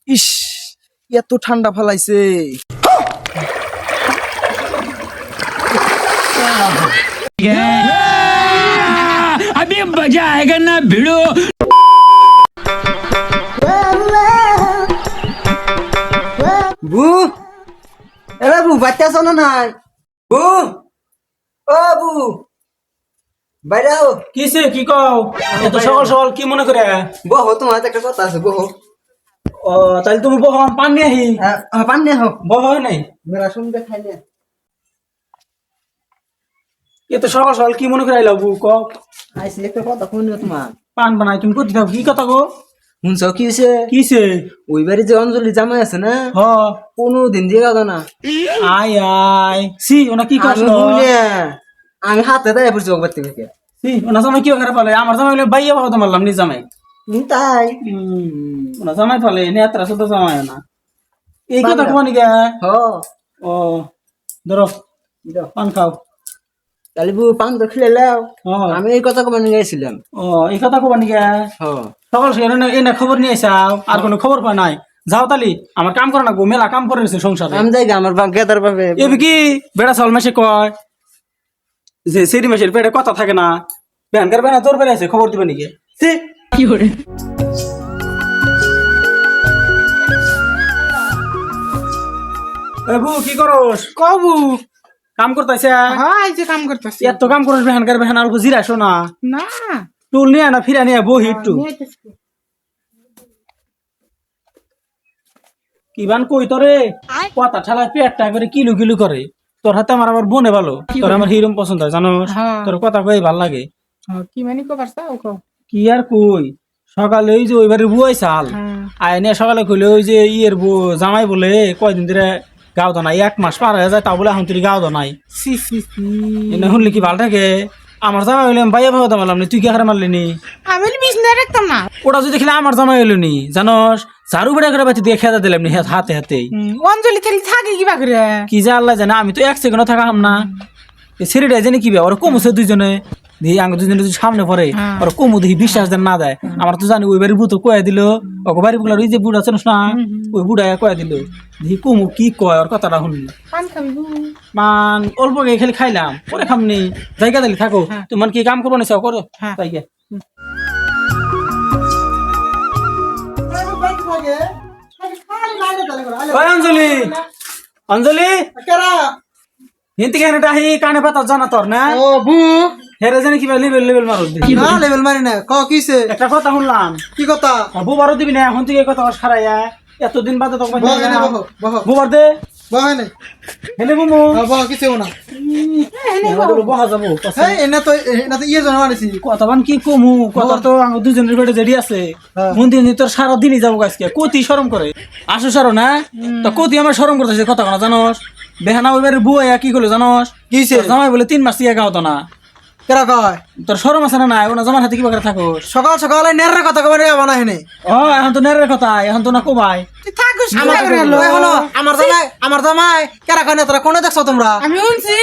ইস, এত ঠান্ডা ফেলাইছে। अभी मजा आएगा ना भिड़ो। বু এরে বু বাচ্চা শোনো নাই বু ও বু বাইরে আও কিসে কি কও এত সকাল সকাল কি মনে করে বহো তোমার হাতে একটা কথা আছে বহো ও তাহলে তুমি বহ আমি পান নিয়ে আহি পান নিয়ে হোক বহ নাই মেরা শুনতে খাই নিয়ে এত সকাল সকাল কি মনে করে আইলা বউ কও আইসি একটা কথা শুনবে তোমার পান বানাই তুমি কোথায় থাকো কি কথা গো শুনছ কি হয়েছে কিসে ওই বাড়ি যে অঞ্জলি জামাই আছে না হ 15 দিন দিয়ে গেল না আই আই সি ওনা কি আমি করছো শুনে আমি হাতে দেয় পড়ছি ওর বাড়ি থেকে সি ওনা জামাই কি করে পালে আমার জামাই হইলে বাইয়া বাবা তো মারলাম নি জামাই তাই ওনা জামাই পালে নে এত রাসা তো জামাই না এই কথা কোনি গে হ ও ধরো পান খাও তাহলে বউ পান তো খেলে লাও হ আমি এই কথা কমানে গেছিলাম ও এই কথা কোনি গে হ সকাল সকাল এনে খবর নিয়ে আসাও আর কোনো খবর পাই নাই যাও তালি আমার কাম করে না গো মেলা কাম করে রয়েছে সংসারে আমি যাই আমার গেদার পাবে এবি কি বেড়া চাল মাসে কয় যে সেরি মাসের পেটে কথা থাকে না ব্যানকার বেনা তোর বেড়ে আছে খবর দিবে নাকি সে কি করে বউ কি করস কবু কাম করতেছে হয় যে কাম করতেছি এত কাম করস বেহানকার বেহান আর জিরাসো না না টুল নিয়ে না ফিরা নিয়ে বহি একটু কিবান কই তোরে কথা ঠালা পেটটা করে কিলু কিলু করে তোর হাতে আমার আবার বনে ভালো তোর আমার হিরম পছন্দ হয় জানোস হ্যাঁ। তোর কথা কই ভাল লাগে কি মানে কবার চাও কও কি আর কই সকালে ওই যে ওই বাড়ির বুয়াই চাল আয়নে সকালে কইলে ওই যে ইয়ের জামাই বলে কয়দিন ধরে গাও তো নাই 1 মাস পার হয়ে যায় তা বলে এখন তুই গাও তো নাই সি সি সি এনে শুনলি কি ভাল থাকে আমার জামাই হইলে বাইয়া ভাবতে মারলাম নি তুই কি হারে মারলি নি আমি বিছনা রাখতাম না ওটা যদি দেখলে আমার জামাই হইলো নি জানোস ঝাড়ু বেড়া করে বাতি দিয়ে খেতে দিলাম নি হাতে হাতে অঞ্জলি খেলি থাকে কিবা করে কি যে আল্লাহ জানে আমি তো 1 সেকেন্ড থাকাম না ছেড়ে জানি কি ওরা কমছে দুইজনে দেখি আঙ্গ দুজনে যদি সামনে পড়ে ওরা কমু দেখি বিশ্বাস যেন না দেয় আমার তো জানি ওই বাড়ির বুতো কয়ে দিল ওকে বাড়ি বুলার ওই যে বুড়া আছে না ওই বুড়া কয়ে দিল দেখি কমু কি কয় ওর কথাটা শুনলি পান খাবি বউ মান অল্প গে খালি খাইলাম পরে খামনি জায়গা দিলি থাকো তোমার কি কাম করবো না সব করো হ্যাঁ। তাই গে ওই অঞ্জলি অঞ্জলি হিন্তি কেন আহি কানে পাতা জানা তোর না ও বু হেরে জানি কিবা লেভেল লেভেল মারো না লেভেল মারি না ক কিছে একটা কথা শুনলাম কি কথা বুবারও দিবি না এখন থেকে কথা সারাইয়া এতদিন বাদে তোকে বহ বুবার দে বহ নে হেলে বুমু বহ কিছে না বহা যাবো এই এনা তো ইয়ে জন মারিছি কথা বান কি কমু কথা তো আমার দুজনের পেটে জেডি আছে মন্দির তোর সারা দিনই যাবো আজকে কতি শরম করে আসো সারো না তো কতি আমার শরম করতেছে কথা কোনো জানোস বেহানা ওই বাড়ির বুয়া কি করলো জানোস কিছে জামাই বলে 3 মাস থেকে গাও তো না কেরা কয় তোর শরম আছে না না ওনা জামার হাতে কিবা করে থাকোস সকাল সকালে নেরের কথা কবে বানা হেনে ও এখন তো নেরের কথা এখন তো না কোবাই তুই থাকিস আমার কিবা করে ওই হলো আমার জামাই কেরা কয় না তোরা কোনে দেখছো তোমরা আমি শুনছি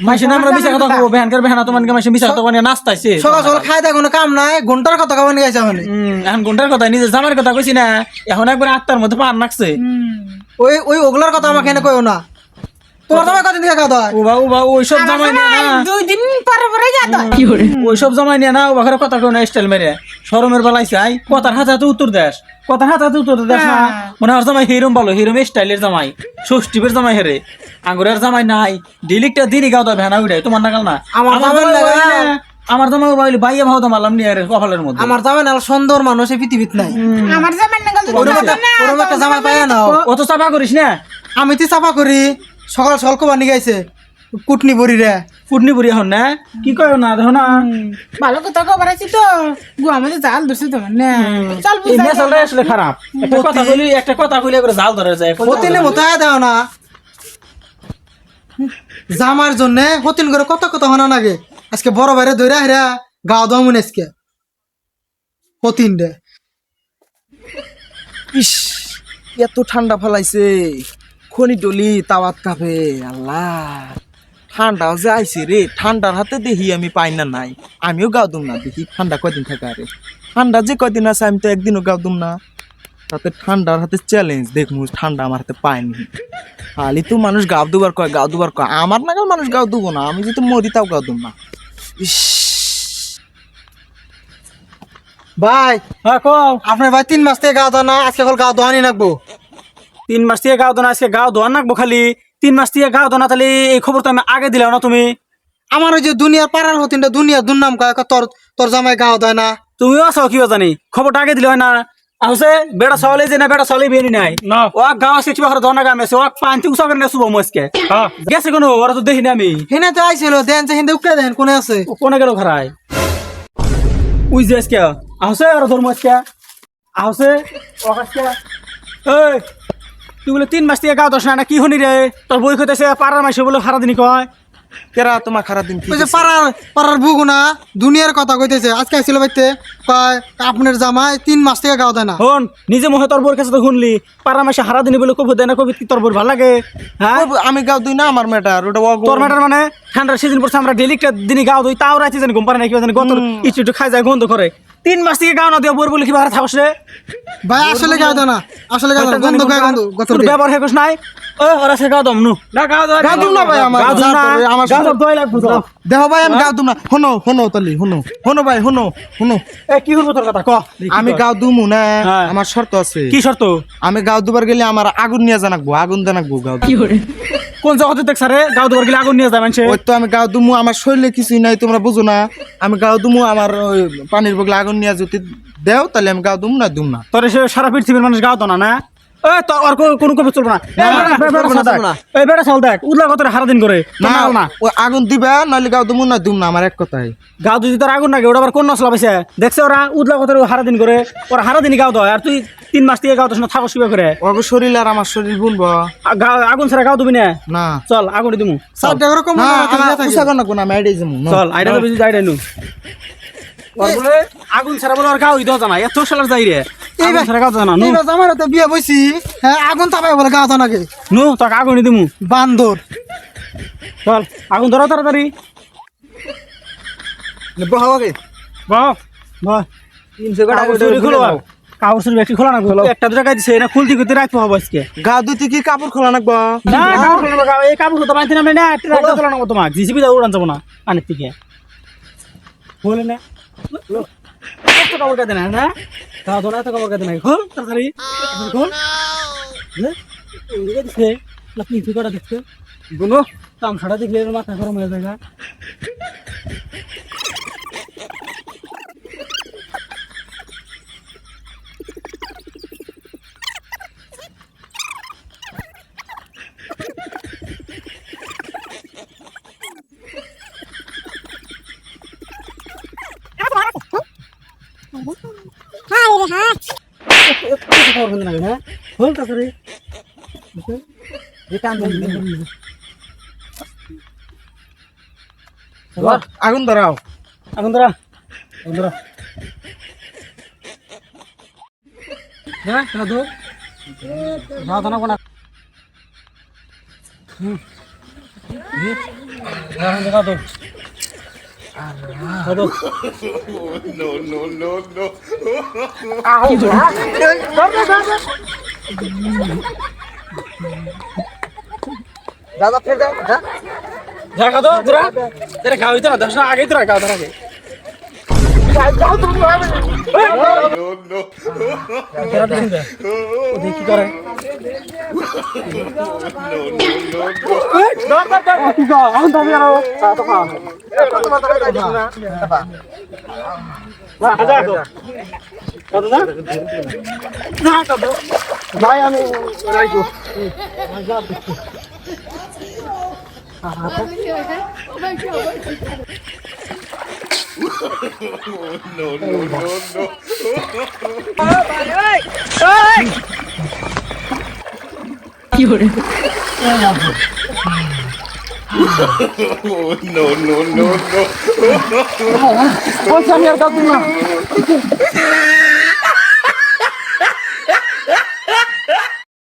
মাইসে আমরা মিছা কথা কব বেহানকার বেহানা তোমাকে মাইসে মিছা কথা বানিয়ে নাস্তাইছে সকাল সকাল খাই দেয় কোনো কাম নাই ঘন্টার কথা কবে নিয়ে গেছে মানে এখন ঘন্টার কথা নিজের জামার কথা কইছি না এখন একবার আত্মার মধ্যে পান নাকছে ওই ওগুলার কথা আমাকে এনে কইও না তোমার জামাই কদিন থেকে খাওয়া দাওয়া উবা ওইসব জামাই নিয়ে না 2 দিন পরে পরে যা তো কি করে ওইসব জামাই নিয়ে না ও বাখারে কথা কেউ না স্টাইল মেরে শরমের বেলায় চাই কথার হাতে হাতে উত্তর দেশ কথার হাতে হাতে উত্তর দেশ না মনে হয় জামাই হিরম ভালো হিরম স্টাইলের জামাই ষষ্ঠীবের জামাই হেরে আঙ্গুরের জামাই নাই ডিলিকটা দিনই গাও দাও ভেনা উড়ে তোমার নাগাল না আমার জামাই লাগাল। আমার জামাই বাইলে বাইয়া ভাও তো মারলাম নিয়ে কপালের মধ্যে আমার জামাই না সুন্দর মানুষ এই পৃথিবীত নাই আমার জামাই না গল ওরকম একটা জামাই পাই না অত চাপা করিস না আমি তো চাপা করি সকাল সকাল কবা নিয়ে গেছে কুটনি বড়ি রে ফুটনি বুড়ি এখন না কি কয় না দেখো না ভালো কথা কবার আছি তো গো আমাদের জাল ধরছে তোমার না চল এই বুঝা মেসালটা আসলে খারাপ একটা কথা কইলে করে জাল ধরে যায় হতিনে মোতায় দাও না জামার জন্য হতিন করে কত কত হনা লাগে আজকে বড় বাইরে ধরে হেরা গাও দাও মনে আজকে হতিন রে ইস, এত ঠান্ডা ফেলাইছে। খনি ডলি তাওয়াত কাপে। আল্লাহ, ঠান্ডা যে আইছে রে। ঠান্ডার হাতে দেখি আমি পাই না নাই। আমিও গাও দুম না, দেখি ঠান্ডা কয়দিন থাকে আরে। ঠান্ডা যে কয়দিন আছে আমি তো একদিনও গাও দুম না। তাতে ঠান্ডার হাতে চ্যালেঞ্জ দেখমু ঠান্ডা আমার হাতে পায়নি খালি তো মানুষ গাও দুবার কয় আমার নাগাল মানুষ গাও দুবো না আমি যদি মরি তাও গাও দুব না ইস ভাই হ্যাঁ কও আপনার ভাই 3 মাস থেকে গাও দাও না আজকে কল গাও দোয়ানি রাখবো 3 মাস থেকে গাও দোনা আজকে গাও দোয়া নাকবো খালি 3 মাস থেকে গাও দোনা তাহলে এই খবর তো আমি আগে দিলাম না তুমি আমার ওই যে দুনিয়ার পাড়ার হতিনটা দুনিয়ার দুর্নাম কয় তোর তোর জামাই গাও দেয় না তুমিও আছো কি জানি খবরটা আগে দিলে হয় না আছে বেটা সওয়ালে যে না বেটা সওয়ালে বেরি নাই ও গাও আছে কিবা করে দোনা গামে ও পাঁচটি উসা করে শুভ মস্কে গেছে কোন ওরা তো দেখিনি আমি হেনে তো আইছিল দেন যে হিন্দে উকে দেন কোনে আছে ও কোনে গেল খারাই উই যে আজকে আছে ওরা ধর্ম আজকে আছে ও আজকে এই তুই বলে 3 মাস থেকে গাও দশ না কি হনি রে তোর বই কইতেছে পাড়ার মাইছে বলে সারা দিনই কয় কেরা তোমার খারাপ দিন কি ওই যে পাড়ার বুগুনা দুনিয়ার কথা কইতেছে আজকে আইছিল বাইতে কয় আপনার জামাই 3 মাস থেকে গাও দেয় না হন নিজে মুখে তোর বউর কাছে তো শুনলি পাড়ার মাইছে সারা দিনই বলে কবি দেয় না কবি তোর বউর ভালো লাগে হ্যাঁ আমি গাও দুই না আমার ম্যাটার ওটা তোর ম্যাটার মানে ঠান্ডার সিজন পড়ছে আমরা ডেলি একটা দিনই গাও দই তাও রাতে জানি ঘুম পারে না কি জানি গত একটু খাই যায় গন্ধ করে 3 মাস থেকে গাও না দিয়ে বউর বলে কি ভাড়া থাকস রে ভাই আসলে গাও দেয় না আসলে গাও দেয় না, গন্ধ গায় গন্ধ গত তোর ব্যবহার হেকস নাই ও ওরা সে গাও দম নু না গাও দাও গাও দুম না ভাই আমার গাও দুম না আমার গাও দই লাগবো তো দেখো ভাই আমি গাও দুম না হনো তালি হনো ভাই হনো এ কি করব তোর কথা ক আমি গাও দুমু না হ্যাঁ। আমার শর্ত আছে কি শর্ত আমি গাও দুবার গেলে আমার আগুন নিয়ে জানাকবো আগুন জানাকবো গাও কোন জগতে দেখছ রে গাও দবার গিলা আগুন নিয়ে যাবেন সে ওই তো আমি গাও দুমু আমার শরীরে কিছুই নাই তোমরা বুঝো না আমি গাও দুমু আমার ওই পানির বগলে আগুন নিয়ে যদি দেও তাহলে আমি গাও দুমু না দুম না তোর সে সারা পৃথিবীর মানুষ গাও তো না এ তোর আর কোনো কবে চলবো না এই বেটা চল দেখ উদলা কত হারা দিন করে না না ওই আগুন দিবা নাহলে গাও দুমু না দুম না আমার এক কথাই গাও যদি তোর আগুন লাগে ওটা আবার কোন নসলা পাইছে দেখছে ওরা উদলা কত হারা দিন করে ওরা হারা দিনই গাও দেয় আর তুই 3 মাস থেকে গাও দোস না থাকস কিবা করে ওগো শরীর আর আমার শরীর বুনবো আগুন ছাড়া গাও দিবি না না চল আগুন দিমু সাত টাকা কম না না আমার উষা কোন কোন আমি আইডাই যামু চল আইডা তো বেশি আইডা নু ওর বলে আগুন ছাড়া বলে আর গাও ইদাও জানা এত সালার যাই রে আগুন ছাড়া গাও জানা নু এইবার জামাই তো বিয়ে বইছি হ্যাঁ আগুন তাপাই বলে গাও দাও নাকি নু তোকে আগুন দিমু বান্দর চল আগুন ধরো তাড়াতাড়ি বহাও আগে বাহ বাহ 300 টাকা কাপড় চুরি খোলো কাপড় চুরি একটু খোলা না একটা দুটা গাইছে না খুলতি করতে রাখতে হবে আজকে গাও দুইতে কি কাপড় খোলা নাকবো না কাপড় খোলা না এই কাপড় তো বাঁধতে নামে না একটা রাখতে খোলা না তোমার জিসিবি দাও উড়ান যাবো না আনের থেকে বলে না কত কাপড় কাটে না না দাও ধরা তো কাপড় কাটে না খোল তাড়াতাড়ি খোল ওই দিছে লাকি ফিকাটা দেখছে গুনো তামসাটা দেখলে মাথা গরম হয়ে যায় খবর বন্ধ না হ্যাঁ খোল তাড়াতাড়ি যে কাম আগুন ধরাও আগুন ধরা আগুন ধরা হ্যাঁ দাদু দাও তো না কোনা হ্যাঁ দাদু দাদু দাদা ফের দাও যা খাও তো তোরা তেরে খাওয়াই তো না দশ না আগেই তোরা খাও তোরা দেখি করে ভাই আমি রাইকো no.